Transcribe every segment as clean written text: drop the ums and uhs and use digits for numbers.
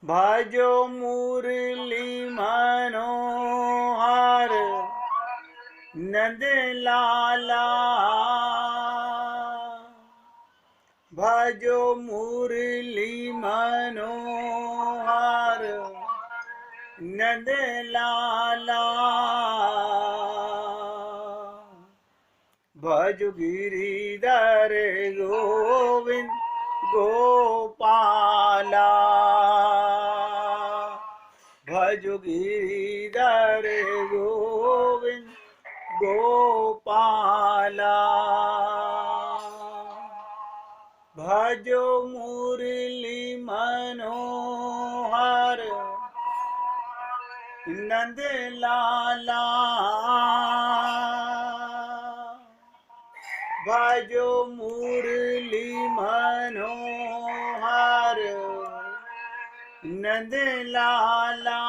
भजो मुरली मनोहर नंद लाला। भजो मुरली मनोहर नंद लाला। भज गिरिधर गोविंद गोपाला। भज गिरिधर गोविंद गोपाला। भजो मुरली मनोहर नंद लाला। भजो मुरली मनोहर नंद लाला।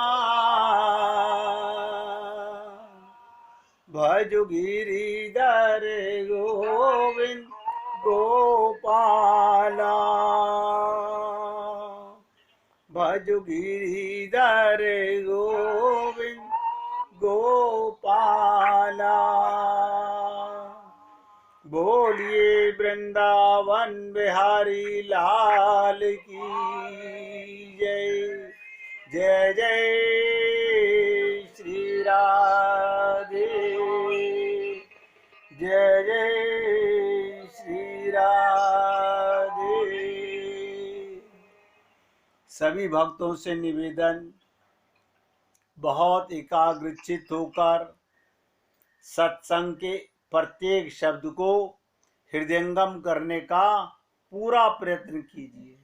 भजो गिरिधर गोविंद गोपाला। भजो गिरिधर गोविंद गोपाला। बोलिए वृंदावन बिहारी लाल की जय। जय जय श्री राधे। जय जय श्री राधे। सभी भक्तों से निवेदन, बहुत एकाग्रचित होकर सत्संग के प्रत्येक शब्द को हृदयंगम करने का पूरा प्रयत्न कीजिए।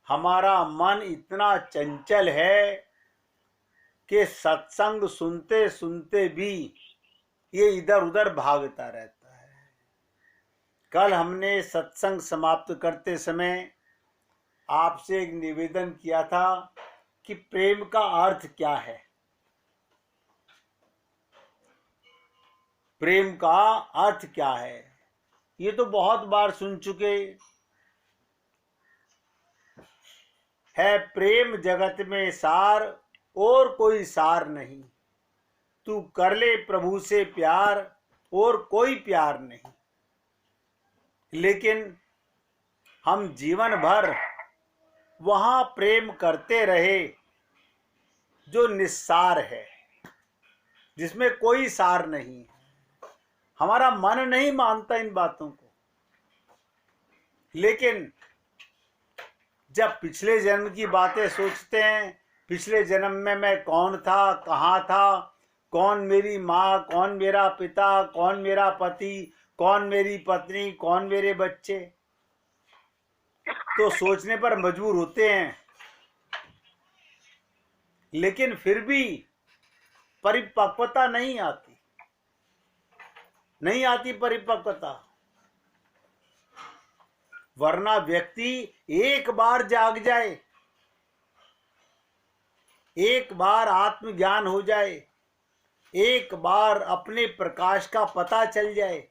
हमारा मन इतना चंचल है कि सत्संग सुनते सुनते भी ये इधर उधर भागता रहता है। कल हमने सत्संग समाप्त करते समय आपसे एक निवेदन किया था कि प्रेम का अर्थ क्या है। प्रेम का अर्थ क्या है, ये तो बहुत बार सुन चुके है। प्रेम जगत में सार और कोई सार नहीं। तू कर ले प्रभु से प्यार और कोई प्यार नहीं। लेकिन हम जीवन भर वहां प्रेम करते रहे जो निस्सार है, जिसमें कोई सार नहीं है। हमारा मन नहीं मानता इन बातों को। लेकिन जब पिछले जन्म की बातें सोचते हैं, पिछले जन्म में मैं कौन था, कहाँ था, कौन मेरी माँ, कौन मेरा पिता, कौन मेरा पति, कौन मेरी पत्नी, कौन मेरे बच्चे, तो सोचने पर मजबूर होते हैं। लेकिन फिर भी परिपक्वता नहीं आती, नहीं आती परिपक्वता। वरना व्यक्ति एक बार जाग जाए, एक बार आत्मज्ञान हो जाए, एक बार अपने प्रकाश का पता चल जाए,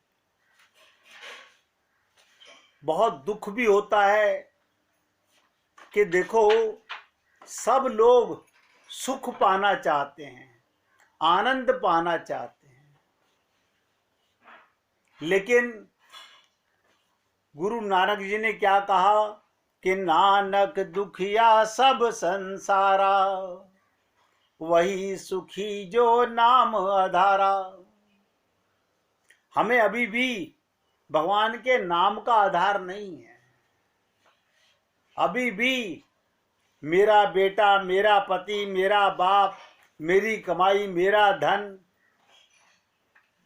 बहुत दुख भी होता है कि देखो सब लोग सुख पाना चाहते हैं, आनंद पाना चाहते हैं, लेकिन गुरु नानक जी ने क्या कहा कि नानक दुखिया सब संसारा, वही सुखी जो नाम आधारा। हमें अभी भी भगवान के नाम का आधार नहीं है। अभी भी मेरा बेटा, मेरा पति, मेरा बाप, मेरी कमाई, मेरा धन।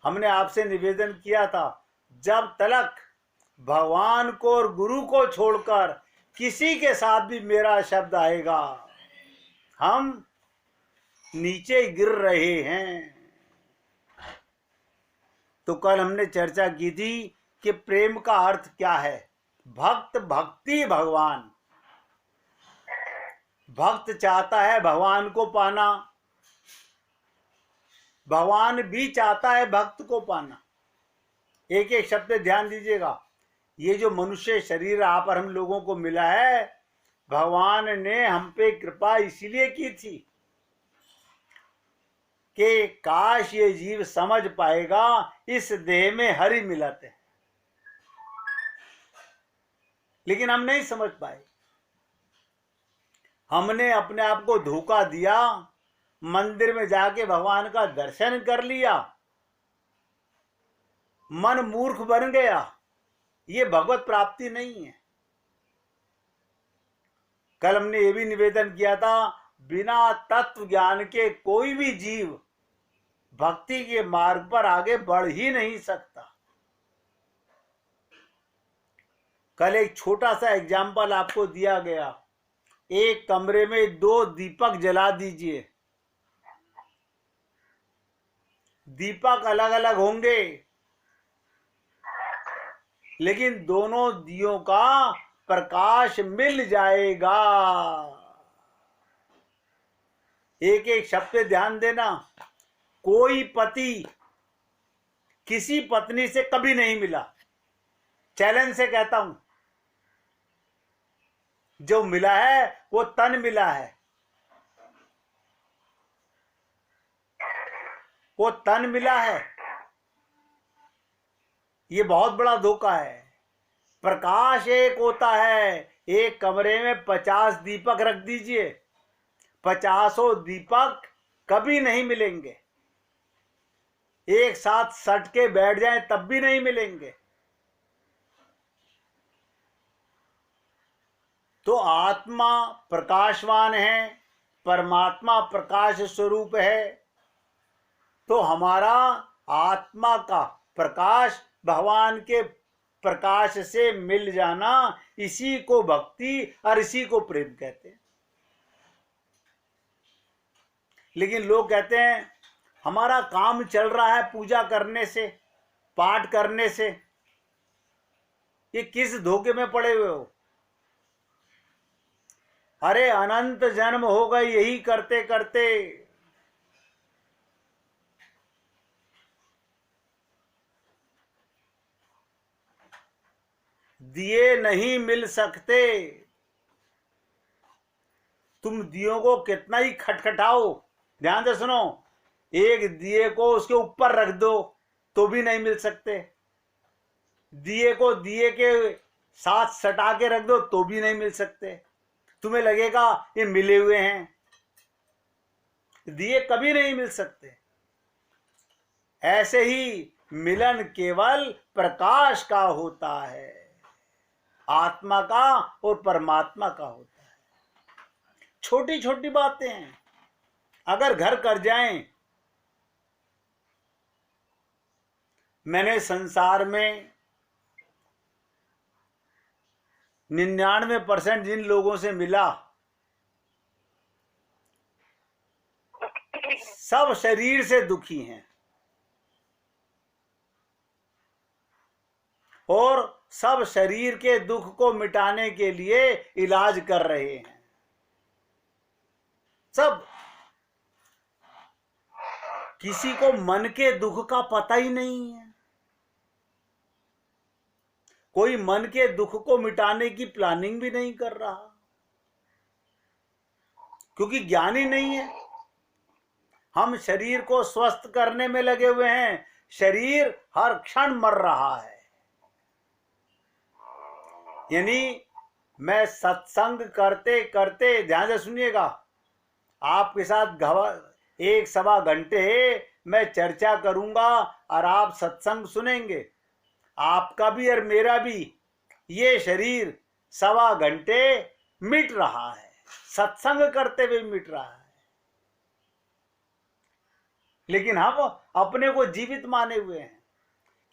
हमने आपसे निवेदन किया था, जब तक भगवान को और गुरु को छोड़कर किसी के साथ भी मेरा शब्द आएगा, हम नीचे गिर रहे हैं। तो कल हमने चर्चा की थी कि प्रेम का अर्थ क्या है। भक्त भक्ति भगवान। भक्त चाहता है भगवान को पाना, भगवान भी चाहता है भक्त को पाना। एक एक शब्द ध्यान दीजिएगा। ये जो मनुष्य शरीर आप और हम लोगों को मिला है, भगवान ने हम पे कृपा इसीलिए की थी कि काश ये जीव समझ पाएगा इस देह में हरि मिलत है, लेकिन हम नहीं समझ पाए। हमने अपने आप को धोखा दिया, मंदिर में जाके भगवान का दर्शन कर लिया, मन मूर्ख बन गया। ये भगवत प्राप्ति नहीं है। कल हमने ये भी निवेदन किया था, बिना तत्व ज्ञान के कोई भी जीव भक्ति के मार्ग पर आगे बढ़ ही नहीं सकता। कल एक छोटा सा एग्जाम्पल आपको दिया गया, एक कमरे में 2 दीपक जला दीजिए, दीपक अलग अलग होंगे लेकिन दोनों दियों का प्रकाश मिल जाएगा। एक एक शब्द पे ध्यान देना। कोई पति किसी पत्नी से कभी नहीं मिला, चैलेंज से कहता हूं। जो मिला है वो तन मिला है, वो तन मिला है। ये बहुत बड़ा धोखा है। प्रकाश एक होता है। एक कमरे में 50 दीपक रख दीजिए, 50 दीपक कभी नहीं मिलेंगे। एक साथ सट के बैठ जाएं तब भी नहीं मिलेंगे। तो आत्मा प्रकाशवान है, परमात्मा प्रकाश स्वरूप है। तो हमारा आत्मा का प्रकाश भगवान के प्रकाश से मिल जाना, इसी को भक्ति और इसी को प्रेम कहते हैं। लेकिन लोग कहते हैं हमारा काम चल रहा है पूजा करने से, पाठ करने से। ये किस धोखे में पड़े हुए हो? अरे अनंत जन्म हो गए यही करते करते। दिए नहीं मिल सकते। तुम दियों को कितना ही खटखटाओ, ध्यान से सुनो, एक दिए को उसके ऊपर रख दो तो भी नहीं मिल सकते। दिए को दिए के साथ सटा के रख दो तो भी नहीं मिल सकते। तुम्हें लगेगा ये मिले हुए हैं। दिए कभी नहीं मिल सकते। ऐसे ही मिलन केवल प्रकाश का होता है, आत्मा का और परमात्मा का होता है। छोटी छोटी बातें हैं, अगर घर कर जाएं। मैंने संसार में 99% जिन लोगों से मिला, सब शरीर से दुखी हैं और सब शरीर के दुख को मिटाने के लिए इलाज कर रहे हैं। सब। किसी को मन के दुख का पता ही नहीं है। कोई मन के दुख को मिटाने की प्लानिंग भी नहीं कर रहा, क्योंकि ज्ञान ही नहीं है। हम शरीर को स्वस्थ करने में लगे हुए हैं, शरीर हर क्षण मर रहा है। यानी मैं सत्संग करते करते, ध्यान से सुनिएगा, आपके साथ 1-1.25 घंटे मैं चर्चा करूंगा और आप सत्संग सुनेंगे। आपका भी और मेरा भी ये शरीर 1.25 घंटे मिट रहा है, सत्संग करते हुए मिट रहा है। लेकिन हम अपने को जीवित माने हुए हैं।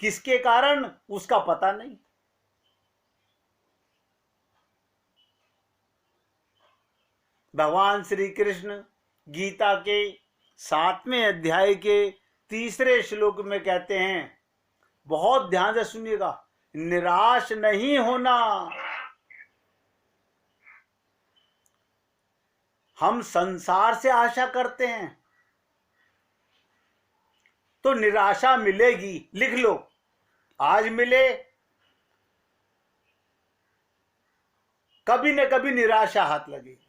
किसके कारण उसका पता नहीं। भगवान श्री कृष्ण गीता के 7वें अध्याय के 3 श्लोक में कहते हैं, बहुत ध्यान से सुनिएगा, निराश नहीं होना। हम संसार से आशा करते हैं तो निराशा मिलेगी। लिख लो, आज मिले कभी न कभी निराशा हाथ लगेगी।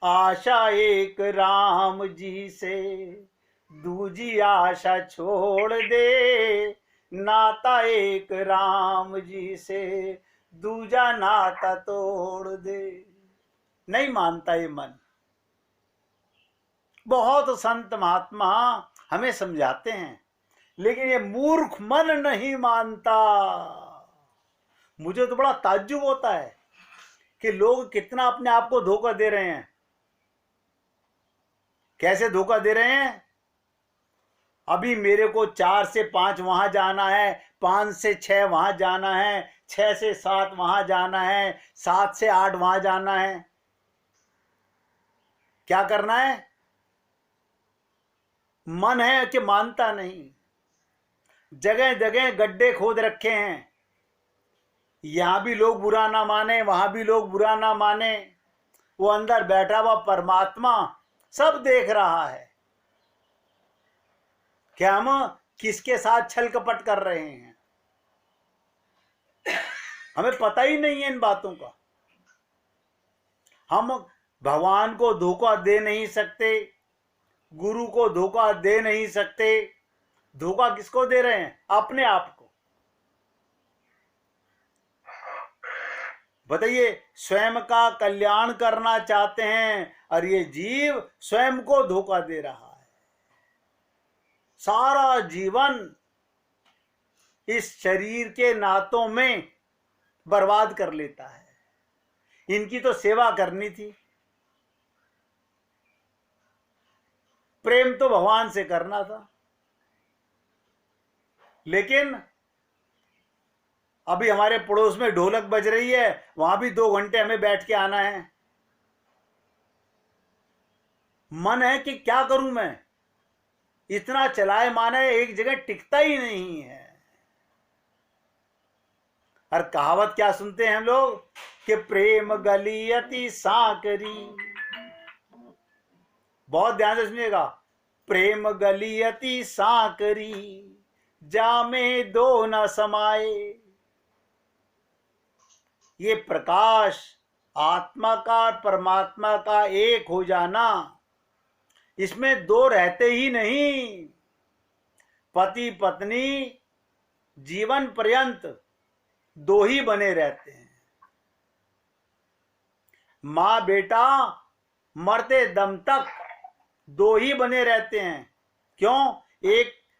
आशा एक राम जी से, दूजी आशा छोड़ दे, नाता एक राम जी से, दूजा नाता तोड़ दे। नहीं मानता ये मन। बहुत संत महात्मा हमें समझाते हैं, लेकिन ये मूर्ख मन नहीं मानता। मुझे तो बड़ा ताज्जुब होता है कि लोग कितना अपने आप को धोखा दे रहे हैं। कैसे धोखा दे रहे हैं? अभी मेरे को 4 से 5 वहां जाना है, 5 से 6 वहां जाना है, 6 से 7 वहां जाना है, 7 से 8 वहां जाना है। क्या करना है? मन है कि मानता नहीं। जगह जगह गड्ढे खोद रखे हैं, यहां भी लोग बुरा ना माने, वहां भी लोग बुरा ना माने। वो अंदर बैठा हुआ परमात्मा सब देख रहा है कि हम किसके साथ छल कपट कर रहे हैं। हमें पता ही नहीं है इन बातों का। हम भगवान को धोखा दे नहीं सकते, गुरु को धोखा दे नहीं सकते। धोखा किसको दे रहे हैं? अपने आप को। बताइए, स्वयं का कल्याण करना चाहते हैं और ये जीव स्वयं को धोखा दे रहा है। सारा जीवन इस शरीर के नातों में बर्बाद कर लेता है। इनकी तो सेवा करनी थी, प्रेम तो भगवान से करना था। लेकिन अभी हमारे पड़ोस में ढोलक बज रही है, वहां भी 2 घंटे हमें बैठ के आना है। मन है कि क्या करूं मैं, इतना चलाए माने एक जगह टिकता ही नहीं है। और कहावत क्या सुनते हैं हम लोग कि प्रेम गली अति सांकरी। बहुत ध्यान से सुनिएगा। प्रेम गली अति सांकरी, जामे दो न समाए। ये प्रकाश आत्मा का और परमात्मा का एक हो जाना, इसमें 2 रहते ही नहीं। पति पत्नी जीवन पर्यंत 2 ही बने रहते हैं। मां बेटा मरते दम तक 2 ही बने रहते हैं। क्यों?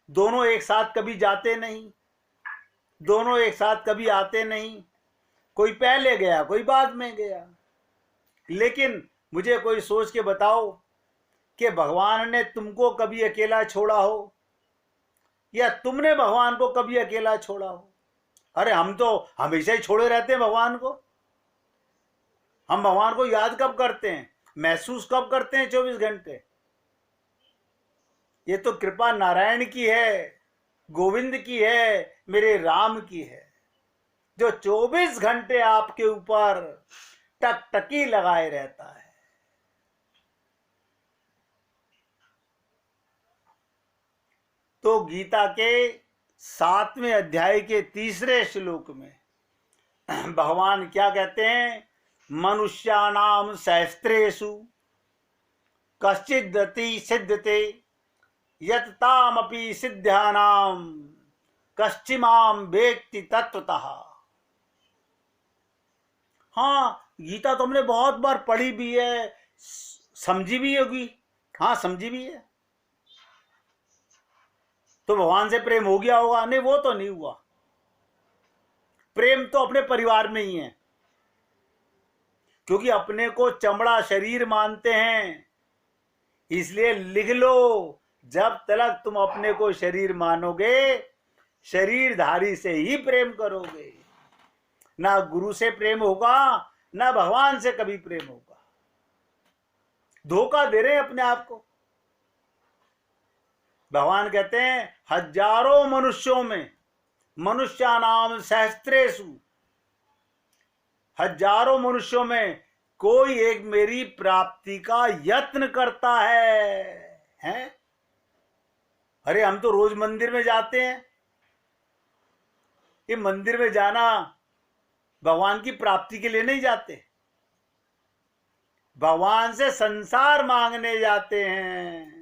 दोनों एक साथ कभी जाते नहीं, दोनों एक साथ कभी आते नहीं। कोई पहले गया, कोई बाद में गया। लेकिन मुझे कोई सोच के बताओ कि भगवान ने तुमको कभी अकेला छोड़ा हो या तुमने भगवान को कभी अकेला छोड़ा हो? अरे हम तो हमेशा ही छोड़े रहते हैं भगवान को। हम भगवान को याद कब करते हैं, महसूस कब करते हैं? 24 घंटे। ये तो कृपा नारायण की है, गोविंद की है, मेरे राम की है, जो 24 घंटे आपके ऊपर टकटकी लगाए रहता है। तो गीता के 7वें अध्याय के 3रे श्लोक में भगवान क्या कहते हैं? मनुष्याणाम सहस्त्रेषु कश्चिदति सिद्धते यत तामपि सिद्ध्यानाम कश्चिमाम वेत्ति तत्वतः। हाँ, गीता तो हमने बहुत बार पढ़ी भी है, समझी भी होगी। हाँ, समझी भी है। तो भगवान से प्रेम हो गया होगा? नहीं, वो तो नहीं हुआ। प्रेम तो अपने परिवार में ही है, क्योंकि अपने को चमड़ा शरीर मानते हैं। इसलिए लिख लो, जब तक तुम अपने को शरीर मानोगे, शरीरधारी से ही प्रेम करोगे। ना गुरु से प्रेम होगा, ना भगवान से कभी प्रेम होगा। धोखा दे रहे हैं अपने आप को। भगवान कहते हैं हजारों मनुष्यों में, मनुष्यानाम सहस्त्रेषु, हजारों मनुष्यों में कोई एक मेरी प्राप्ति का यत्न करता है? अरे हम तो रोज मंदिर में जाते हैं। ये मंदिर में जाना भगवान की प्राप्ति के लिए नहीं जाते, भगवान से संसार मांगने जाते हैं।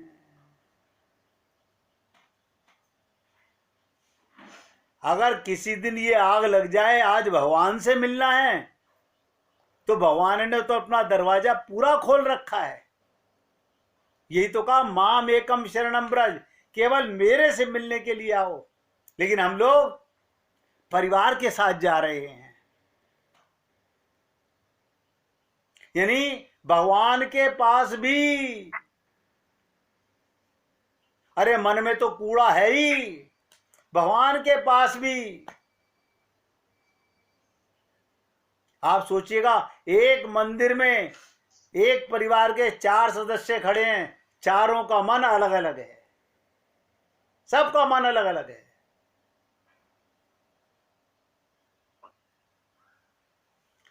अगर किसी दिन ये आग लग जाए आज भगवान से मिलना है, तो भगवान ने तो अपना दरवाजा पूरा खोल रखा है। यही तो कहा, माम एकम शरणम ब्रज, केवल मेरे से मिलने के लिए आओ। लेकिन हम लोग परिवार के साथ जा रहे हैं, यानी भगवान के पास भी, अरे मन में तो कूड़ा है ही, भगवान के पास भी। आप सोचिएगा, एक मंदिर में एक परिवार के 4 सदस्य खड़े हैं, चारों का मन अलग अलग है, सबका मन अलग अलग है।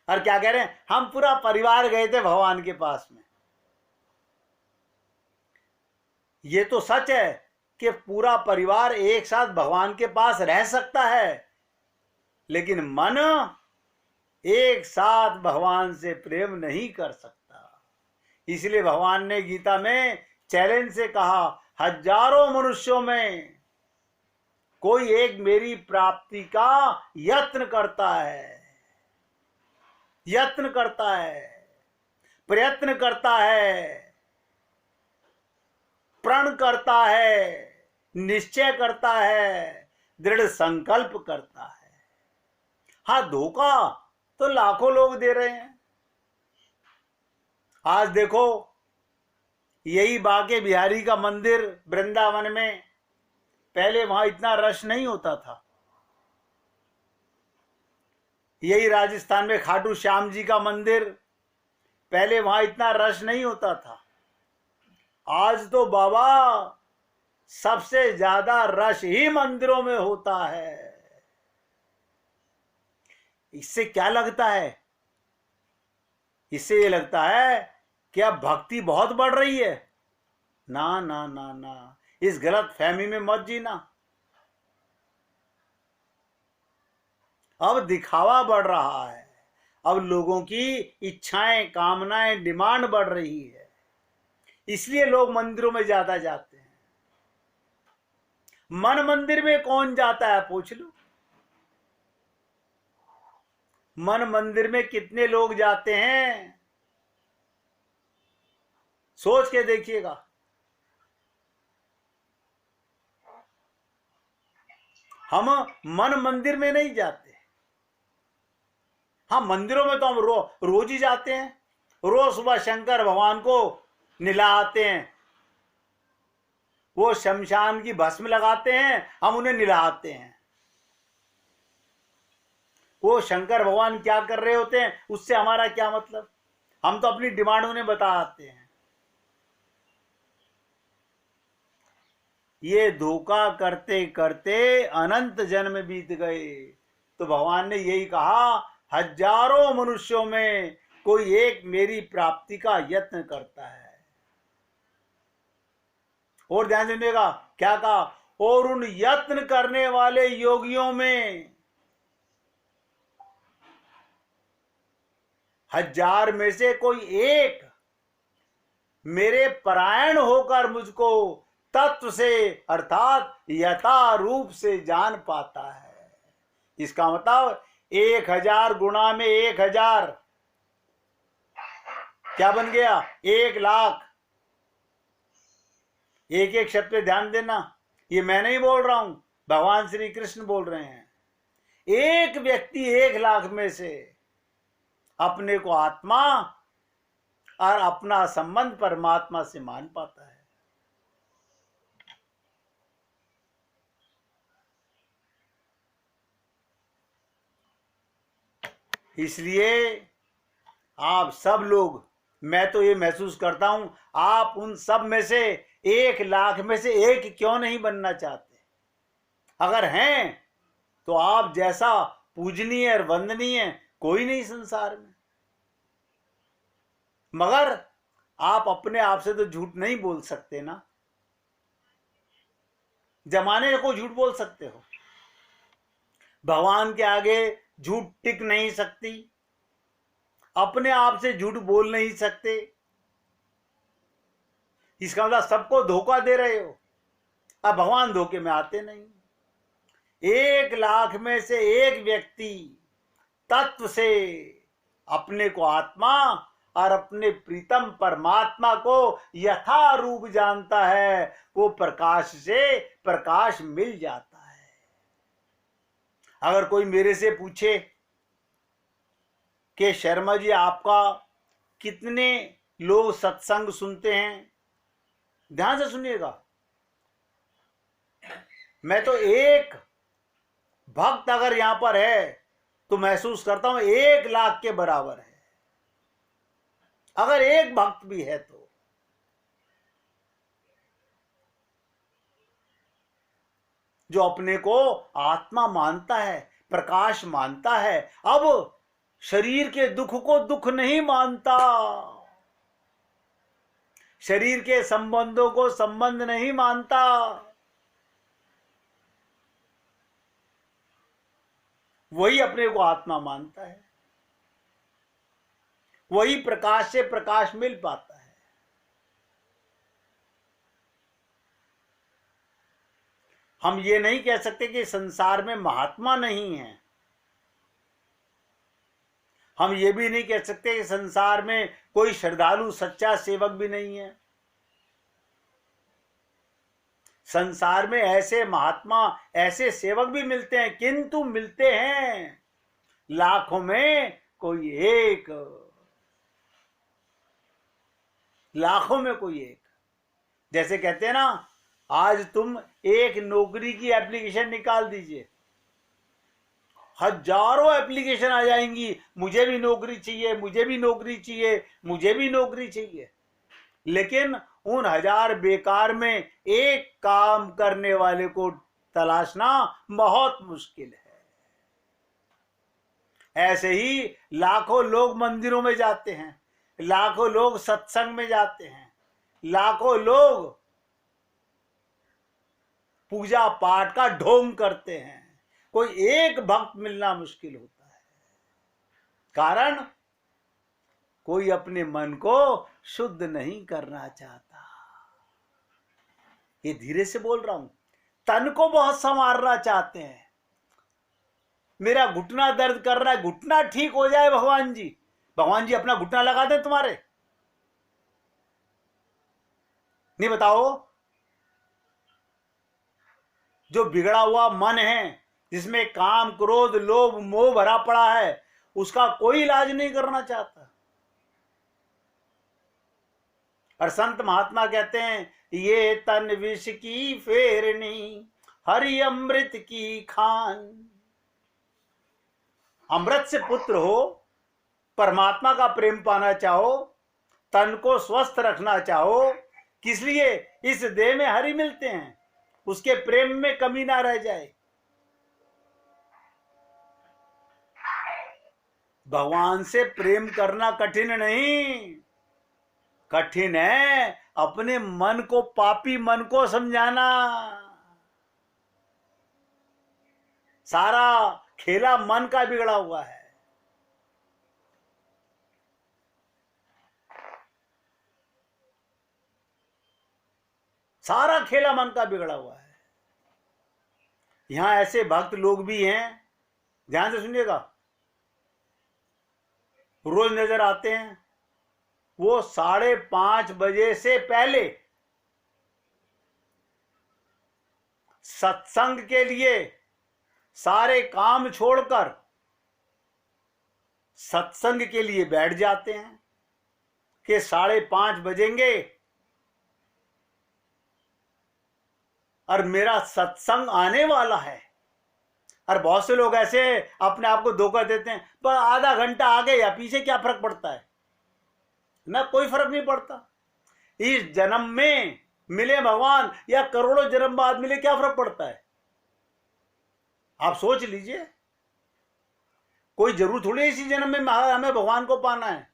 और क्या कह रहे हैं, हम पूरा परिवार गए थे भगवान के पास में। ये तो सच है कि पूरा परिवार एक साथ भगवान के पास रह सकता है, लेकिन मन एक साथ भगवान से प्रेम नहीं कर सकता। इसलिए भगवान ने गीता में चैलेंज से कहा, हजारों मनुष्यों में कोई एक मेरी प्राप्ति का यत्न करता है, यत्न करता है, प्रयत्न करता है, प्रण करता है, निश्चय करता है, दृढ़ संकल्प करता है। हाँ, धोखा तो लाखों लोग दे रहे हैं। आज देखो, यही बांके बिहारी का मंदिर वृंदावन में, पहले वहां इतना रश नहीं होता था। यही राजस्थान में खाटू श्याम जी का मंदिर, पहले वहां इतना रश नहीं होता था। आज तो बाबा सबसे ज्यादा रश ही मंदिरों में होता है। इससे क्या लगता है? इससे ये लगता है कि अब भक्ति बहुत बढ़ रही है। ना ना ना ना, इस गलत फहमी में मत जीना। अब दिखावा बढ़ रहा है, अब लोगों की इच्छाएं, कामनाएं, डिमांड बढ़ रही है, इसलिए लोग मंदिरों में ज्यादा जाते हैं। मन मंदिर में कौन जाता है पूछ लो। मन मंदिर में कितने लोग जाते हैं, सोच के देखिएगा। हम मन मंदिर में नहीं जाते। हाँ, मंदिरों में तो हम रोज ही जाते हैं। रोज सुबह शंकर भगवान को निलाते हैं, वो शमशान की भस्म लगाते हैं, हम उन्हें निलाते हैं। वो शंकर भगवान क्या कर रहे होते हैं उससे हमारा क्या मतलब? हम तो अपनी डिमांड उन्हें बताते हैं। ये धोखा करते करते अनंत जन्म बीत गए। तो भगवान ने यही कहा, हजारों मनुष्यों में कोई एक मेरी प्राप्ति का यत्न करता है। और ध्यान सुनिएगा क्या कहा, और उन यत्न करने वाले योगियों में 1000 में से कोई एक मेरे परायण होकर मुझको तत्व से अर्थात यथा रूप से जान पाता है। इसका मतलब 1000 गुणा में 1000 क्या बन गया? 1,00,000। एक एक शब्द पे ध्यान देना, ये मैं नहीं बोल रहा हूं, भगवान श्री कृष्ण बोल रहे हैं। एक व्यक्ति 1,00,000 में से अपने को आत्मा और अपना संबंध परमात्मा से मान पाता है। इसलिए आप सब लोग, मैं तो ये महसूस करता हूं, आप उन सब में से 1,00,000 में से एक क्यों नहीं बनना चाहते? अगर हैं तो आप जैसा पूजनीय और वंदनीय कोई नहीं संसार में। मगर आप अपने आप से तो झूठ नहीं बोल सकते ना, जमाने को झूठ बोल सकते हो, भगवान के आगे झूठ टिक नहीं सकती, अपने आप से झूठ बोल नहीं सकते। इसका मतलब सबको धोखा दे रहे हो। अब भगवान धोखे में आते नहीं। 1,00,000 में से एक व्यक्ति तत्व से अपने को आत्मा और अपने प्रीतम परमात्मा को यथा रूप जानता है, वो प्रकाश से प्रकाश मिल जाता है। अगर कोई मेरे से पूछे कि शर्मा जी आपका कितने लोग सत्संग सुनते हैं, ध्यान से सुनिएगा, मैं तो एक भक्त अगर यहां पर है तो महसूस करता हूं 1,00,000 के बराबर है। अगर एक भक्त भी है तो जो अपने को आत्मा मानता है, प्रकाश मानता है, अब शरीर के दुख को दुख नहीं मानता, शरीर के संबंधों को संबंध नहीं मानता, वही अपने को आत्मा मानता है, वही प्रकाश से प्रकाश मिल पाता है। हम ये नहीं कह सकते कि संसार में महात्मा नहीं है, हम ये भी नहीं कह सकते कि संसार में कोई श्रद्धालु सच्चा सेवक भी नहीं है। संसार में ऐसे महात्मा, ऐसे सेवक भी मिलते हैं, किंतु मिलते हैं लाखों में कोई एक, लाखों में कोई एक। जैसे कहते हैं ना, आज तुम एक नौकरी की एप्लीकेशन निकाल दीजिए, हजारों एप्लीकेशन आ जाएंगी, मुझे भी नौकरी चाहिए, मुझे भी नौकरी चाहिए, मुझे भी नौकरी चाहिए। लेकिन उन 1000 बेकार में एक काम करने वाले को तलाशना बहुत मुश्किल है। ऐसे ही लाखों लोग मंदिरों में जाते हैं, लाखों लोग सत्संग में जाते हैं, लाखों लोग पूजा पाठ का ढोंग करते हैं, कोई एक भक्त मिलना मुश्किल होता है। कारण कोई अपने मन को शुद्ध नहीं करना चाहता। ये धीरे से बोल रहा हूं, तन को बहुत संवारना चाहते हैं। मेरा घुटना दर्द कर रहा है, घुटना ठीक हो जाए भगवान जी, भगवान जी अपना घुटना लगा दे तुम्हारे, नहीं बताओ। जो बिगड़ा हुआ मन है, जिसमें काम क्रोध लोभ मोह भरा पड़ा है, उसका कोई इलाज नहीं करना चाहता। और संत महात्मा कहते हैं, ये तन विष की फेरनी, हरि अमृत की खान। अमृत से पुत्र हो, परमात्मा का प्रेम पाना चाहो, तन को स्वस्थ रखना चाहो, किस लिए? इस देह में हरि मिलते हैं, उसके प्रेम में कमी ना रह जाए। भगवान से प्रेम करना कठिन नहीं, कठिन है अपने मन को, पापी मन को समझाना। सारा खेला मन का बिगड़ा हुआ है। सारा खेला मन का बिगड़ा हुआ है। यहां ऐसे भक्त लोग भी हैं, ध्यान से सुनिएगा, रोज नजर आते हैं। वो 5:30 बजे से पहले सत्संग के लिए सारे काम छोड़कर सत्संग के लिए बैठ जाते हैं कि 5:30 बजेंगे और मेरा सत्संग आने वाला है। और बहुत से लोग ऐसे अपने आप को धोखा देते हैं, पर आधा घंटा आगे या पीछे क्या फर्क पड़ता है ना, कोई फर्क नहीं पड़ता। इस जन्म में मिले भगवान या करोड़ों जन्म बाद मिले, क्या फर्क पड़ता है? आप सोच लीजिए, कोई जरूर थोड़ी इसी जन्म में हमें भगवान को पाना है।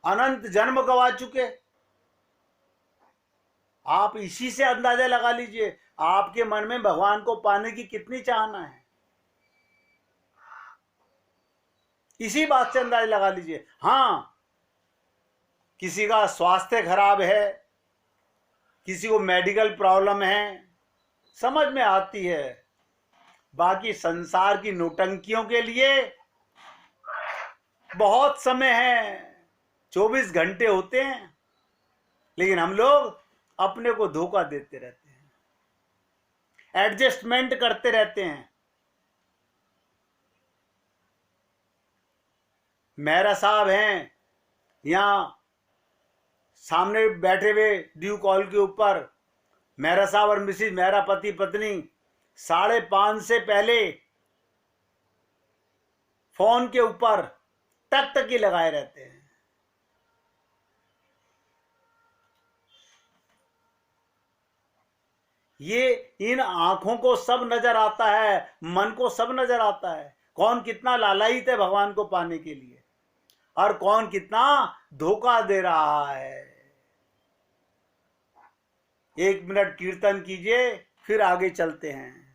अनंत जन्म गवा चुके, आप इसी से अंदाजा लगा लीजिए आपके मन में भगवान को पाने की कितनी चाहना है। इसी बात से अंदाज लगा लीजिए। हाँ, किसी का स्वास्थ्य खराब है, किसी को मेडिकल प्रॉब्लम है, समझ में आती है। बाकी संसार की नौटंकियों के लिए बहुत समय है, 24 घंटे होते हैं, लेकिन हम लोग अपने को धोखा देते रहते हैं, एडजस्टमेंट करते रहते हैं। मेहरा साहब हैं यहां सामने बैठे हुए ड्यू कॉल के ऊपर, मेहरा साहब और मिसिज मेहरा पति पत्नी 5:30 से पहले फोन के ऊपर टकटकी लगाए रहते हैं। ये इन आंखों को सब नजर आता है, मन को सब नजर आता है, कौन कितना लालायित है भगवान को पाने के लिए और कौन कितना धोखा दे रहा है। 1 मिनट कीर्तन कीजिए, फिर आगे चलते हैं।